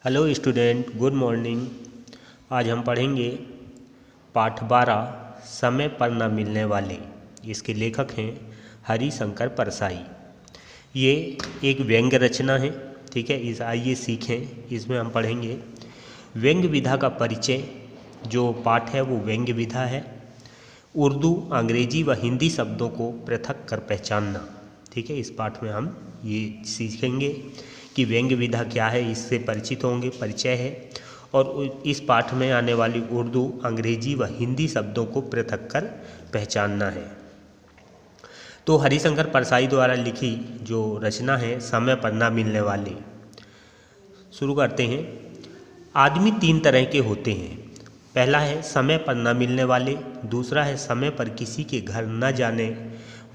Hello student, good morning. आज हम पढ़ेंगे पाठ 12 समय पर न मिलने वाले। इसके लेखक हैं हरिशंकर परसाई। ये एक व्यंग्य रचना है। ठीक है, इस आइए सीखें। इसमें हम पढ़ेंगे व्यंग्य विधा का परिचय। जो पाठ है वो व्यंग्य विधा है। उर्दू, अंग्रेजी व हिंदी शब्दों को पृथक कर पहचानना। ठीक है, इस पाठ में हम ये सीखेंगे कि व्यंग्य विधा क्या है, इससे परिचित होंगे, परिचय है। और इस पाठ में आने वाली उर्दू, अंग्रेजी व हिंदी शब्दों को पृथक कर पहचानना है। तो हरिशंकर परसाई द्वारा लिखी जो रचना है समय पर ना मिलने वाले, शुरू करते हैं। आदमी तीन तरह के होते हैं। पहला है समय पर न मिलने वाले, दूसरा है समय पर किसी के घर न जाने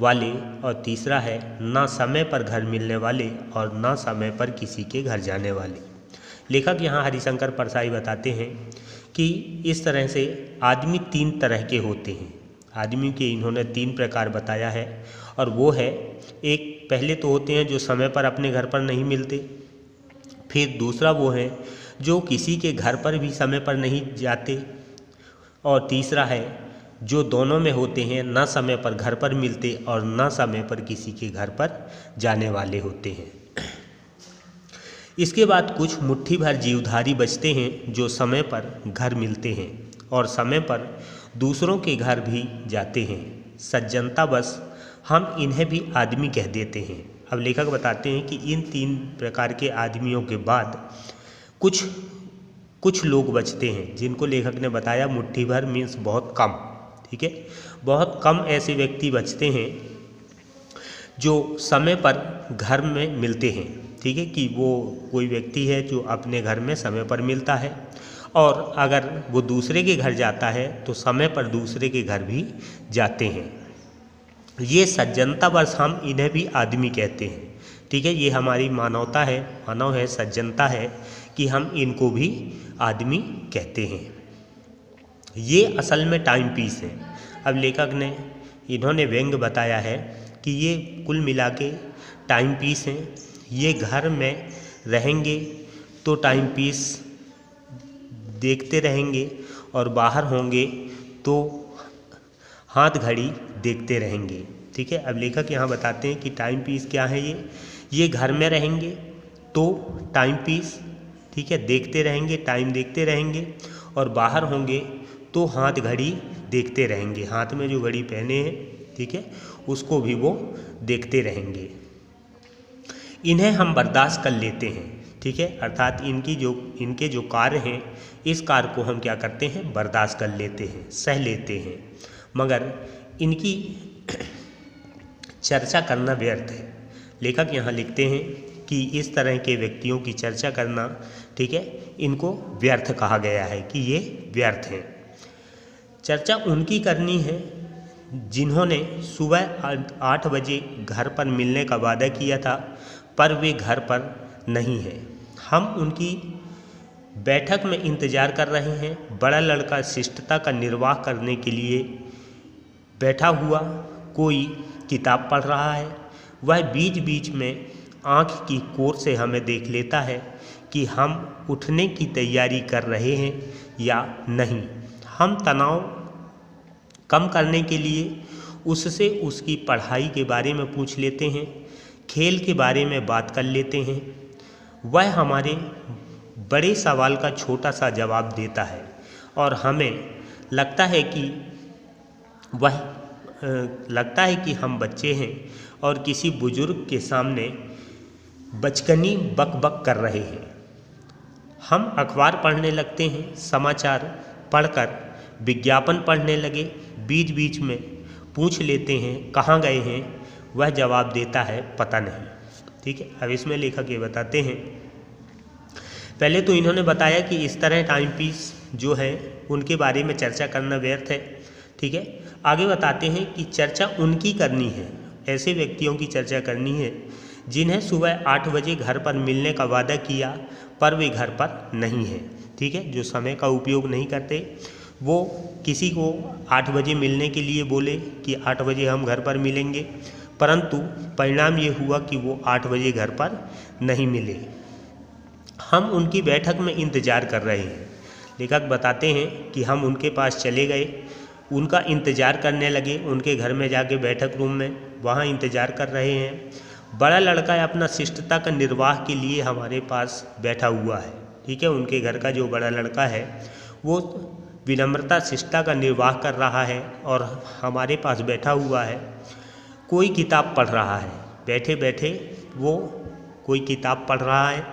वाले, और तीसरा है ना समय पर घर मिलने वाले और ना समय पर किसी के घर जाने वाले। लेखक यहाँ हरिशंकर परसाई बताते हैं कि इस तरह से आदमी तीन तरह के होते हैं। आदमी के इन्होंने तीन प्रकार बताया है, और वो है, एक पहले तो होते हैं जो समय पर अपने घर पर नहीं मिलते। फिर दूसरा वो है जो किसी के घर पर भी समय पर नहीं जाते, और तीसरा है जो दोनों में होते हैं, ना समय पर घर पर मिलते और ना समय पर किसी के घर पर जाने वाले होते हैं। इसके बाद कुछ मुट्ठी भर जीवधारी बचते हैं जो समय पर घर मिलते हैं और समय पर दूसरों के घर भी जाते हैं। सज्जनता बस हम इन्हें भी आदमी कह देते हैं। अब लेखक बताते हैं कि इन तीन प्रकार के आदमियों के बाद कुछ लोग बचते हैं, जिनको लेखक ने बताया मुट्ठी भर मीन्स बहुत कम। ठीक है, बहुत कम ऐसे व्यक्ति बचते हैं जो समय पर घर में मिलते हैं। ठीक है, कि वो कोई व्यक्ति है जो अपने घर में समय पर मिलता है, और अगर वो दूसरे के घर जाता है तो समय पर दूसरे के घर भी जाते हैं। ये सज्जनता बस हम इन्हें भी आदमी कहते हैं। ठीक है, ये हमारी मानवता है, मानव है, सज्जनता है कि हम इनको भी आदमी कहते हैं। ये असल में टाइम पीस है। अब लेखक ने इन्होंने व्यंग्य बताया है कि ये कुल मिला के टाइम पीस हैं। ये घर में रहेंगे तो टाइम पीस देखते रहेंगे, और बाहर होंगे तो हाथ घड़ी देखते रहेंगे। ठीक है, अब लेखक यहाँ बताते हैं कि टाइम पीस क्या है। ये घर में रहेंगे तो टाइम पीस, ठीक है, देखते रहेंगे, टाइम देखते रहेंगे, और बाहर होंगे तो हाथ घड़ी देखते रहेंगे। हाथ में जो घड़ी पहने हैं, ठीक है, उसको भी वो देखते रहेंगे। इन्हें हम बर्दाश्त कर लेते हैं। ठीक है, अर्थात इनके जो कार्य हैं, इस कार्य को हम क्या करते हैं, बर्दाश्त कर लेते हैं, सह लेते हैं, मगर इनकी चर्चा करना व्यर्थ है। लेखक यहाँ लिखते हैं कि इस तरह के व्यक्तियों की चर्चा करना, ठीक है, इनको व्यर्थ कहा गया है, कि ये व्यर्थ हैं। चर्चा उनकी करनी है जिन्होंने सुबह 8 बजे घर पर मिलने का वादा किया था, पर वे घर पर नहीं हैं। हम उनकी बैठक में इंतज़ार कर रहे हैं। बड़ा लड़का शिष्टता का निर्वाह करने के लिए बैठा हुआ कोई किताब पढ़ रहा है। वह बीच बीच में आँख की कोर से हमें देख लेता है कि हम उठने की तैयारी कर रहे हैं या नहीं। हम तनाव कम करने के लिए उससे उसकी पढ़ाई के बारे में पूछ लेते हैं, खेल के बारे में बात कर लेते हैं। वह हमारे बड़े सवाल का छोटा सा जवाब देता है, और हमें लगता है कि हम बच्चे हैं और किसी बुजुर्ग के सामने बचकनी बक बक कर रहे हैं। हम अखबार पढ़ने लगते हैं, समाचार पढ़कर विज्ञापन पढ़ने लगे, बीच बीच में पूछ लेते हैं कहाँ गए हैं। वह जवाब देता है पता नहीं। ठीक है, अब इसमें लेखक ये बताते हैं, पहले तो इन्होंने बताया कि इस तरह टाइम पीस जो है उनके बारे में चर्चा करना व्यर्थ है। ठीक है, आगे बताते हैं कि चर्चा उनकी करनी है, ऐसे व्यक्तियों की चर्चा करनी है जिन्हें सुबह 8 बजे घर पर मिलने का वादा किया पर वे घर पर नहीं हैं। ठीक है, जो समय का उपयोग नहीं करते, वो किसी को 8 बजे मिलने के लिए बोले कि 8 बजे हम घर पर मिलेंगे, परंतु परिणाम ये हुआ कि वो 8 बजे घर पर नहीं मिले। हम उनकी बैठक में इंतज़ार कर रहे हैं। लेखक बताते हैं कि हम उनके पास चले गए, उनका इंतज़ार करने लगे, उनके घर में जाके बैठक रूम में वहाँ इंतज़ार कर रहे हैं। बड़ा लड़का अपना शिष्टता का निर्वाह के लिए हमारे पास बैठा हुआ है। ठीक है, उनके घर का जो बड़ा लड़का है वो विनम्रता शिष्टता का निर्वाह कर रहा है और हमारे पास बैठा हुआ है, कोई किताब पढ़ रहा है। बैठे बैठे वो कोई किताब पढ़ रहा है।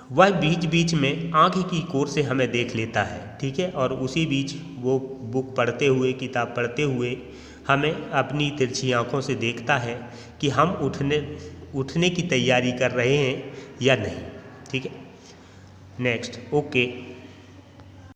वह बीच बीच में आँख की कोर से हमें देख लेता है। ठीक है, और उसी बीच वो बुक पढ़ते हुए, किताब पढ़ते हुए हमें अपनी तिरछी आँखों से देखता है कि हम उठने की तैयारी कर रहे हैं या नहीं। ठीक है, नेक्स्ट। ओके।